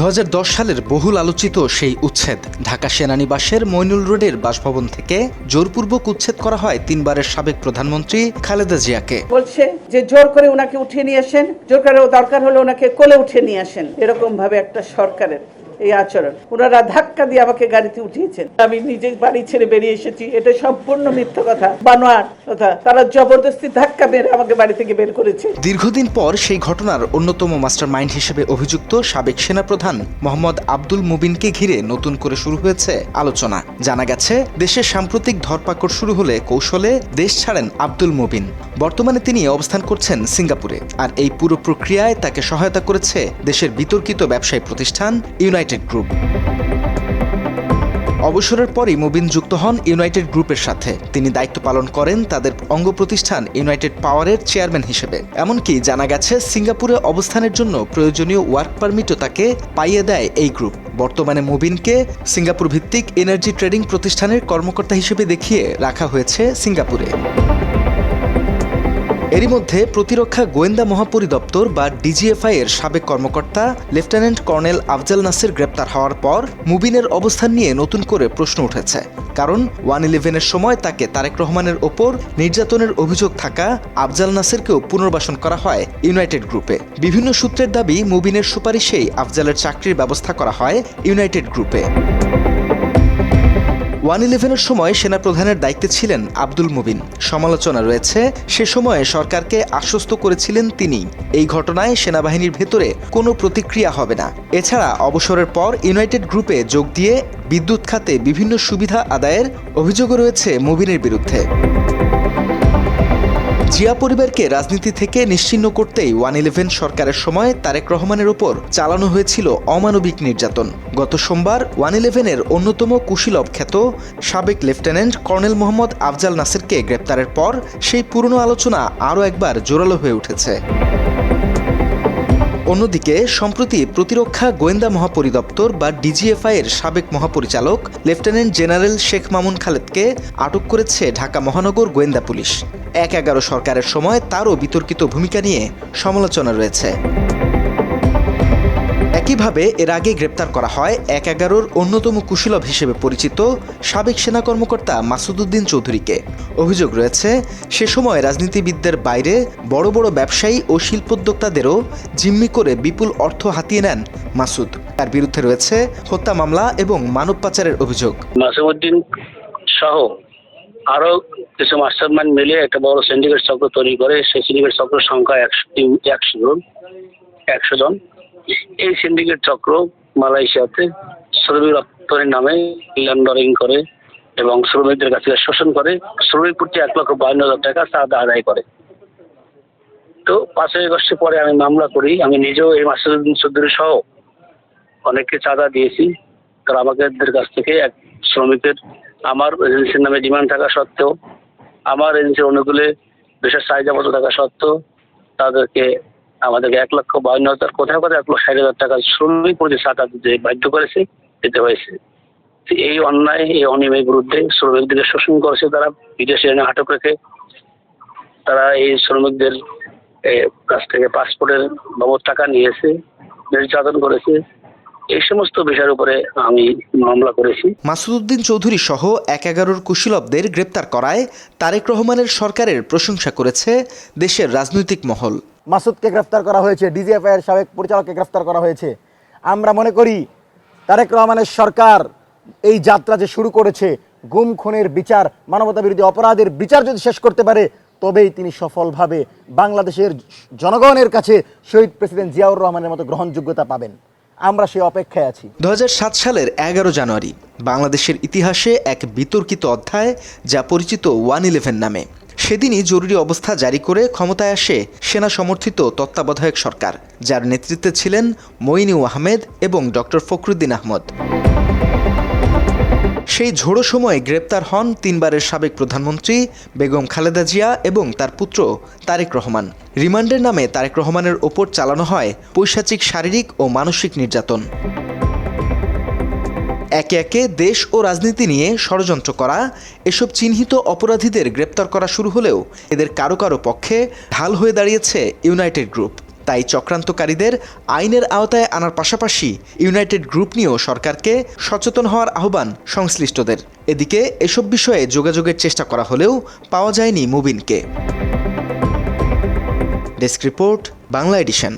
2010 সালের বহুল আলোচিত সেই উচ্ছেদ ঢাকা সেনানিবাসের মইনুল রোডের বাসভবন থেকে জোরপূর্বক উচ্ছেদ করা হয় তিনবারের সাবেক প্রধানমন্ত্রী খালেদা জিয়াকে। বলছে যে জোর করে ওনাকে উঠিয়ে নিয়ে আসেন, জোর করে দরকার হলে ওনাকে কোলে উঠিয়ে নিয়ে আসেন। এরকম ভাবে একটা সরকারের এই আচরণ, ওনারা ধাক্কা দিয়ে আমাকে গাড়িতে উঠিয়েছেন, আমি নিজে বাড়ি ছেড়ে বেরিয়ে এসেছি, এটা সম্পূর্ণ মিথ্যা কথা, বানোয়াট কথা। তারা জবরদস্তি ধাক্কা মেরে আমাকে বাড়ি থেকে বের করেছে। দীর্ঘদিন পর সেই ঘটনার অন্যতম মাস্টারমাইন্ড হিসেবে অভিযুক্ত সাবেক সেনাপ্রধান মোহাম্মদ আব্দুল মুবিনকে ঘিরে নতুন করে শুরু হয়েছে আলোচনা। জানা গেছে, দেশের সাম্প্রতিক ধরপাকড় শুরু হলে কৌশলে দেশ ছাড়েন আব্দুল মুবিন। বর্তমানে তিনি অবস্থান করছেন সিঙ্গাপুরে। আর এই পুরো প্রক্রিয়ায় তাকে সহায়তা করেছে দেশের বিতর্কিত ব্যবসায়ী প্রতিষ্ঠান ইউনাইটেড গ্রুপ। অবসরের পরই মুবিন যুক্ত হন ইউনাইটেড গ্রুপের সাথে। তিনি দায়িত্ব পালন করেন তাদের অঙ্গ প্রতিষ্ঠান ইউনাইটেড পাওয়ারের চেয়ারম্যান হিসেবে। এমনকি জানা গেছে, সিঙ্গাপুরে অবস্থানের জন্য প্রয়োজনীয় ওয়ার্ক পারমিটও তাকে পাইয়ে দেয় এই গ্রুপ। বর্তমানে মুবিনকে সিঙ্গাপুর ভিত্তিক এনার্জি ট্রেডিং প্রতিষ্ঠানের কর্মকর্তা হিসেবে দেখিয়ে রাখা হয়েছে সিঙ্গাপুরে। এরই মধ্যে প্রতিরক্ষা গোয়েন্দা মহাপরিদপ্তর বা ডিজিএফআই এর সাবেক কর্মকর্তা লেফটেন্যান্ট কর্নেল আফজাল নাসির গ্রেপ্তার হওয়ার পর মুবিনের অবস্থান নিয়ে নতুন করে প্রশ্ন উঠেছে। কারণ 111-এর সময় তাকে তারেক রহমানের ওপর নির্যাতনের অভিযোগ থাকা আফজাল নাসিরকেও পুনর্বাসন করা হয় ইউনাইটেড গ্রুপে। বিভিন্ন সূত্রের দাবি, মুবিনের সুপারিশেই আফজালের চাকরির ব্যবস্থা করা হয় ইউনাইটেড গ্রুপে। 111-এর সময় সেনাপ্রধানের দায়িত্বে ছিলেন আব্দুল মুবিন। সমালোচনা রয়েছে, সে সময়ে সরকারকে আশ্বস্ত করেছিলেন তিনি, এই ঘটনায় সেনাবাহিনীর ভেতরে কোনো প্রতিক্রিয়া হবে না। এছাড়া অবসরের পর ইউনাইটেড গ্রুপে যোগ দিয়ে বিদ্যুৎ খাতে বিভিন্ন সুবিধা আদায়ের অভিযোগও রয়েছে মুবিনের বিরুদ্ধে। জিয়া পরিবারকে রাজনীতি থেকে নিশ্চিহ্ন করতেই 111 সরকারের সময় তারেক রহমানের উপর চালানো হয়েছিল অমানবিক নির্যাতন। গত সোমবার 111-এর অন্যতম কুশীলব খ্যাত সাবেক লেফটেন্যান্ট কর্নেল মোহাম্মদ আফজাল নাসিরকে গ্রেপ্তারের পর সেই পুরনো আলোচনা আরও একবার জোরালো হয়ে উঠেছে। অন্যদিকে সম্প্রতি প্রতিরক্ষা গোয়েন্দা মহাপরিদপ্তর বা ডিজিএফআই এর সাবেক মহাপরিচালক লেফটেন্যান্ট জেনারেল শেখ মামুন খালেদকে আটক করেছে ঢাকা মহানগর গোয়েন্দা পুলিশ। 111 সরকারের সময় তারও বিতর্কিত ভূমিকা নিয়ে সমালোচনা রয়েছে। একইভাবে এর আগে গ্রেপ্তার করা হয় 111-র অন্যতম কুশীলব হিসেবে পরিচিত সাবেক সেনা কর্মকর্তা মাসুদ উদ্দিন চৌধুরীকে। অভিযোগ রয়েছে, সে সময় রাজনীতিবিদদের বাইরে বড় বড় ব্যবসায়ী ও শিল্পোদ্যোক্তাদেরও জিম্মি করে বিপুল অর্থ হাতিয়ে নেন মাসুদ। তার বিরুদ্ধে রয়েছে হত্যা মামলা এবং মানব পাচারের অভিযোগ। মাসুদ উদ্দিন সহ আরো কিছু মাস্টারমাইন্ড মিলে একটা বড় সিন্ডিকেট চক্র তৈরি করে। সেই সিন্ডিকেট চক্রের সংখ্যা 100 জন। এই সিন্ডিকেট চক্র মালয়েশিয়াতে শ্রমিক রপ্তানির নামে ল্যান্ডারিং করে এবং শ্রমিকদের কাছ থেকে শোষণ করে। শ্রমিক প্রতি 1,52,000 টাকা চাঁদা আদায় করে। তো 5ই আগস্টের পরে আমি মামলা করি। আমি নিজেও এই মাসুদ উদ্দিন চৌধুরী সহ অনেককে চাঁদা দিয়েছি। তারা আমাদের কাছ থেকে এক শ্রমিকের আমার এজেন্সির নামে ডিমান্ড থাকা সত্ত্বেও, আমার এজেন্সির অনুকূলে দেশের চাহিদাপত্র থাকা সত্ত্বেও আমাদেরকে 1,52,000, কোথাও 1,60,000 টাকা শ্রমিক প্রতি চাঁদা দিতে বাধ্য করেছে, দিতে হয়েছে। এই অন্যায়, এই অনিয়মের বিরুদ্ধে শ্রমিকদের শোষণ করেছে তারা। বিদেশে এনে আটক রেখে তারা এই শ্রমিকদের কাছ থেকে পাসপোর্টের বাবদ টাকা নিয়েছে, নির্যাতন করেছে। এই সমস্ত বিষয়ের উপরে আমি মামলা করেছি। মাসুদ উদ্দিন চৌধুরী সহ 111-র কুশীলবদের গ্রেপ্তার করায় তারেক রহমানের সরকারের প্রশংসা করেছে দেশের রাজনৈতিক মহল। মাসুদকে গ্রেফতার করা হয়েছে, ডিজিএফআই এর সাবেক পরিচালককে গ্রেফতার করা হয়েছে। আমরা মনে করি তারেক রহমানের সরকার এই যাত্রা যে শুরু করেছে, গুম খুনের বিচার, মানবতা বিরোধী অপরাধের বিচার যদি শেষ করতে পারে, তবেই তিনি সফলভাবে বাংলাদেশের জনগণের কাছে শহীদ প্রেসিডেন্ট জিয়াউর রহমানের মতো গ্রহণযোগ্যতা পাবেন। আমরা সেই অপেক্ষায় আছি। 2007 সালের 11 জানুয়ারি বাংলাদেশের ইতিহাসে এক বিতর্কিত অধ্যায়, যা পরিচিত 111 নামে। সেদিনই জরুরি অবস্থা জারি করে ক্ষমতায় আসে সেনা সমর্থিত তত্ত্বাবধায়ক সরকার, যার নেতৃত্বে ছিলেন মইনু আহমেদ এবং ডক্টর ফখরুদ্দিন আহমদ। সেই ঝোড়ো সময়ে গ্রেপ্তার হন তিনবারের সাবেক প্রধানমন্ত্রী বেগম খালেদা জিয়া এবং তার পুত্র তারেক রহমান। রিমান্ডের নামে তারেক রহমানের ওপর চালানো হয় পৈশাচিক শারীরিক ও মানসিক নির্যাতন। একে একে দেশ ও রাজনীতি নিয়ে ষড়যন্ত্র করা এসব চিহ্নিত অপরাধীদের গ্রেপ্তার করা শুরু হলেও এদের কারো কারো পক্ষে ঢাল হয়ে দাঁড়িয়েছে ইউনাইটেড গ্রুপ। তাই চক্রান্তকারীদের আইনের আওতায় আনার পাশাপাশি ইউনাইটেড গ্রুপ নিয়েও সরকারকে সচেতন হওয়ার আহ্বান সংশ্লিষ্টদের। এদিকে এসব বিষয়ে যোগাযোগের চেষ্টা করা হলেও পাওয়া যায়নি মুবিনকে। Desk report, Bangla addition.